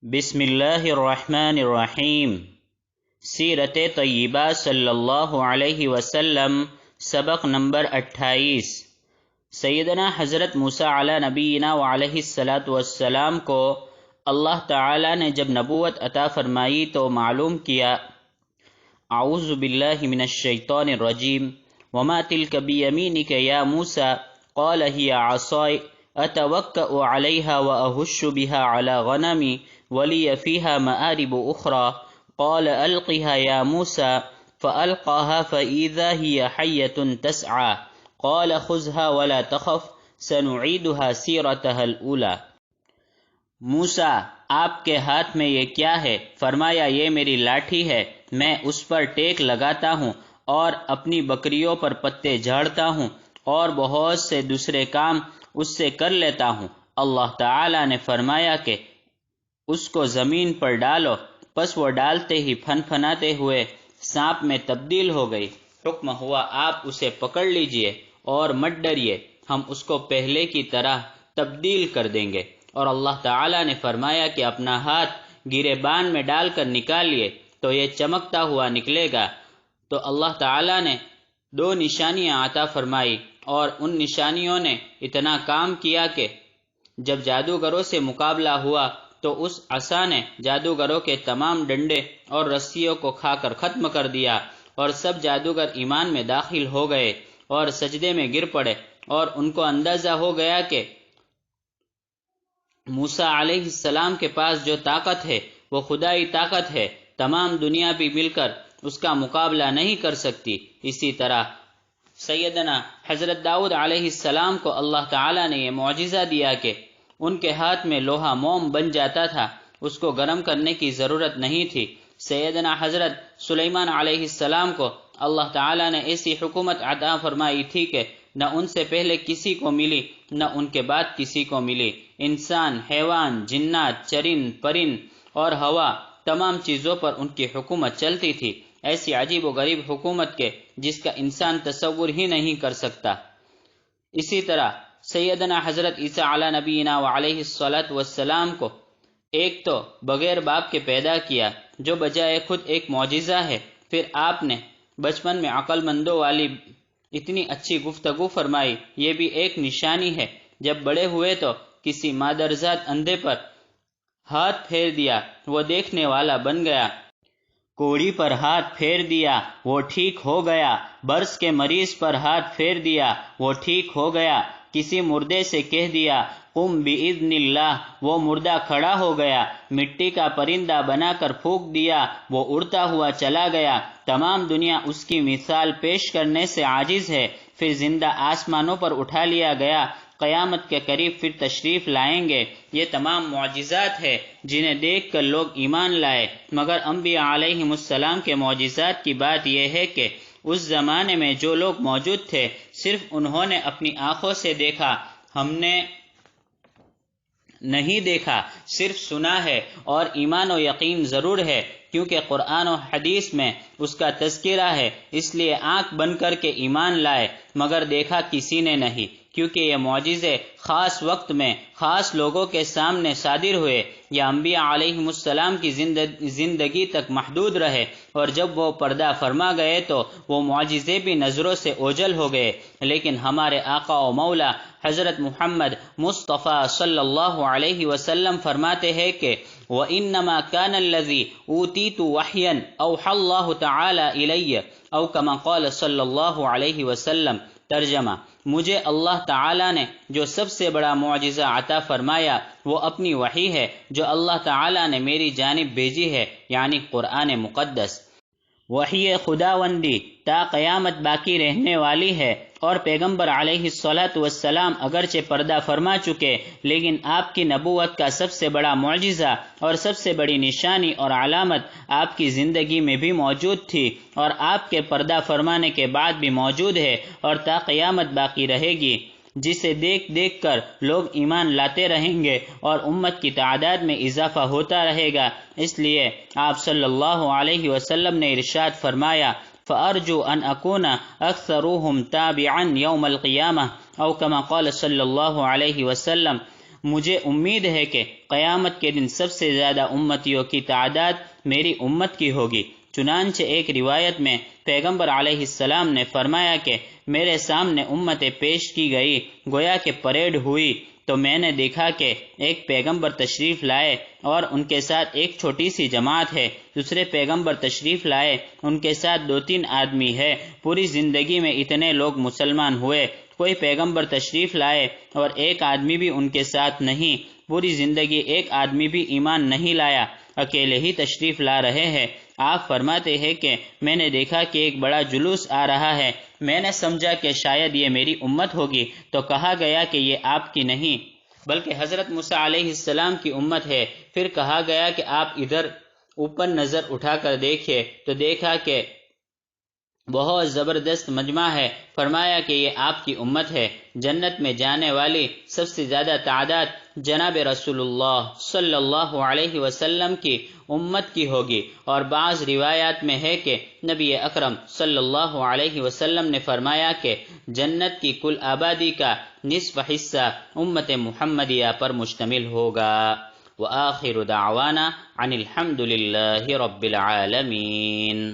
بسم اللہ الرحمن الرحیم۔ سیرت طیبہ صلی اللہ علیہ وسلم، سبق نمبر 28۔ سیدنا حضرت موسیٰ علی نبینا وعلیہ السلام کو اللہ تعالی نے جب نبوت عطا فرمائی تو معلوم کیا، اعوذ باللہ من الشیطان الرجیم، وما تلک بیمینک یا موسیٰ قال ہی عصائی اتوکأ علیہا واہش بہا علی غنمی ولی فیہا مآرب اخرى قال القها یا موسیٰ فألقاها فإذا هي حیة تسعى قال خذها ولا تخف سنعیدها سیرتها الأولى۔ موسیٰ، آپ کے ہاتھ میں یہ کیا ہے؟ فرمایا، یہ میری لاٹھی ہے، میں اس پر ٹیک لگاتا ہوں اور اپنی بکریوں پر پتے جھاڑتا ہوں اور بہت سے دوسرے کام اس سے کر لیتا ہوں۔ اللہ تعالی نے فرمایا کہ اس کو زمین پر ڈالو، پس وہ ڈالتے ہی پھنپھناتے ہوئے سانپ میں تبدیل ہو گئی۔ حکم ہوا، آپ اسے پکڑ لیجئے اور مت ڈریے، ہم اس کو پہلے کی طرح تبدیل کر دیں گے۔ اور اللہ تعالی نے فرمایا کہ اپنا ہاتھ گریبان میں ڈال کر نکالیے تو یہ چمکتا ہوا نکلے گا۔ تو اللہ تعالی نے 2 نشانیاں عطا فرمائی، اور ان نشانیوں نے اتنا کام کیا کہ جب جادوگروں سے مقابلہ ہوا تو اس عصا نے جادوگروں کے تمام ڈنڈے اور رسیوں کو کھا کر ختم کر دیا، اور سب جادوگر ایمان میں داخل ہو گئے اور سجدے میں گر پڑے، اور ان کو اندازہ ہو گیا کہ موسیٰ علیہ السلام کے پاس جو طاقت ہے وہ خدائی طاقت ہے، تمام دنیا بھی مل کر اس کا مقابلہ نہیں کر سکتی۔ اسی طرح سیدنا حضرت داؤد علیہ السلام کو اللہ تعالی نے یہ معجزہ دیا کہ ان کے ہاتھ میں لوہا موم بن جاتا تھا، اس کو گرم کرنے کی ضرورت نہیں تھی۔ سیدنا حضرت سلیمان علیہ السلام کو اللہ تعالی نے ایسی حکومت عطا فرمائی تھی کہ نہ ان سے پہلے کسی کو ملی نہ ان کے بعد کسی کو ملی۔ انسان، حیوان، جنات، چرند، پرند اور ہوا، تمام چیزوں پر ان کی حکومت چلتی تھی، ایسی عجیب و غریب حکومت کے جس کا انسان تصور ہی نہیں کر سکتا۔ اسی طرح سیدنا حضرت عیسیٰ علی نبینا وعلیہ السلام کو ایک تو بغیر باپ کے پیدا کیا، جو بجائے خود ایک معجزہ ہے، پھر آپ نے بچپن میں عقل مندوں والی اتنی اچھی گفتگو فرمائی، یہ بھی ایک نشانی ہے۔ جب بڑے ہوئے تو کسی مادرزاد اندھے پر ہاتھ پھیر دیا، وہ دیکھنے والا بن گیا۔ کوڑی پر ہاتھ پھیر دیا، وہ ٹھیک ہو گیا۔ برس کے مریض پر ہاتھ پھیر دیا، وہ ٹھیک ہو گیا۔ کسی مردے سے کہہ دیا قم بإذن اللہ، وہ مردہ کھڑا ہو گیا۔ مٹی کا پرندہ بنا کر پھونک دیا، وہ اڑتا ہوا چلا گیا۔ تمام دنیا اس کی مثال پیش کرنے سے عاجز ہے۔ پھر زندہ آسمانوں پر اٹھا لیا گیا، قیامت کے قریب پھر تشریف لائیں گے۔ یہ تمام معجزات ہیں جنہیں دیکھ کر لوگ ایمان لائے، مگر انبیاء علیہم السلام کے معجزات کی بات یہ ہے کہ اس زمانے میں جو لوگ موجود تھے صرف انہوں نے اپنی آنکھوں سے دیکھا، ہم نے نہیں دیکھا، صرف سنا ہے۔ اور ایمان و یقین ضرور ہے، کیونکہ قرآن و حدیث میں اس کا تذکرہ ہے، اس لیے آنکھ بند کر کے ایمان لائے، مگر دیکھا کسی نے نہیں، کیونکہ یہ معجزے خاص وقت میں خاص لوگوں کے سامنے صادر ہوئے، یا انبیاء علیہم السلام کی زندگی تک محدود رہے، اور جب وہ پردہ فرما گئے تو وہ معجزے بھی نظروں سے اوجھل ہو گئے۔ لیکن ہمارے آقا و مولا حضرت محمد مصطفیٰ صلی اللہ علیہ وسلم فرماتے ہیں کہ وَإِنَّمَا كَانَ الَّذِي أُوتِيتُ وَحْيًا أَوْحَى اللَّهُ تَعَالَى إِلَيَّ أو كما قال صلی اللہ علیہ وسلم۔ ترجمہ: مجھے اللہ تعالی نے جو سب سے بڑا معجزہ عطا فرمایا وہ اپنی وحی ہے جو اللہ تعالی نے میری جانب بھیجی ہے، یعنی قرآن مقدس۔ وحی خداوندی تا قیامت باقی رہنے والی ہے، اور پیغمبر علیہ السلام اگرچہ پردہ فرما چکے، لیکن آپ کی نبوت کا سب سے بڑا معجزہ اور سب سے بڑی نشانی اور علامت آپ کی زندگی میں بھی موجود تھی، اور آپ کے پردہ فرمانے کے بعد بھی موجود ہے، اور تا قیامت باقی رہے گی، جسے دیکھ دیکھ کر لوگ ایمان لاتے رہیں گے اور امت کی تعداد میں اضافہ ہوتا رہے گا۔ اس لیے آپ صلی اللہ علیہ وسلم نے ارشاد فرمایا فَأَرْجُو أَنْ أَكُونَ أَكْثَرُهُمْ تَابِعًا يَوْمَ الْقِيَامَةِ أو كما قال صلی اللہ علیہ وسلم۔ مجھے امید ہے کہ قیامت کے دن سب سے زیادہ امتیوں کی تعداد میری امت کی ہوگی۔ چنانچہ ایک روایت میں پیغمبر علیہ السلام نے فرمایا کہ میرے سامنے امتیں پیش کی گئی، گویا کہ پریڈ ہوئی، تو میں نے دیکھا کہ ایک پیغمبر تشریف لائے اور ان کے ساتھ ایک چھوٹی سی جماعت ہے، دوسرے پیغمبر تشریف لائے، ان کے ساتھ 2-3 آدمی ہے، پوری زندگی میں اتنے لوگ مسلمان ہوئے۔ کوئی پیغمبر تشریف لائے اور ایک آدمی بھی ان کے ساتھ نہیں، پوری زندگی ایک آدمی بھی ایمان نہیں لایا، اکیلے ہی تشریف لا رہے ہیں۔ آپ فرماتے ہیں کہ میں نے دیکھا کہ ایک بڑا جلوس آ رہا ہے، میں نے سمجھا کہ شاید یہ میری امت ہوگی، تو کہا گیا کہ یہ آپ کی نہیں بلکہ حضرت موسیٰ علیہ السلام کی امت ہے۔ پھر کہا گیا کہ آپ ادھر اوپر نظر اٹھا کر دیکھیں، تو دیکھا کہ بہت زبردست مجمع ہے۔ فرمایا کہ یہ آپ کی امت ہے۔ جنت میں جانے والی سب سے زیادہ تعداد جناب رسول اللہ صلی اللہ علیہ وسلم کی امت کی ہوگی، اور بعض روایات میں ہے کہ نبی اکرم صلی اللہ علیہ وسلم نے فرمایا کہ جنت کی کل آبادی کا نصف حصہ امت محمدیہ پر مشتمل ہوگا۔ وآخر دعوانا عن الحمد للہ رب العالمین۔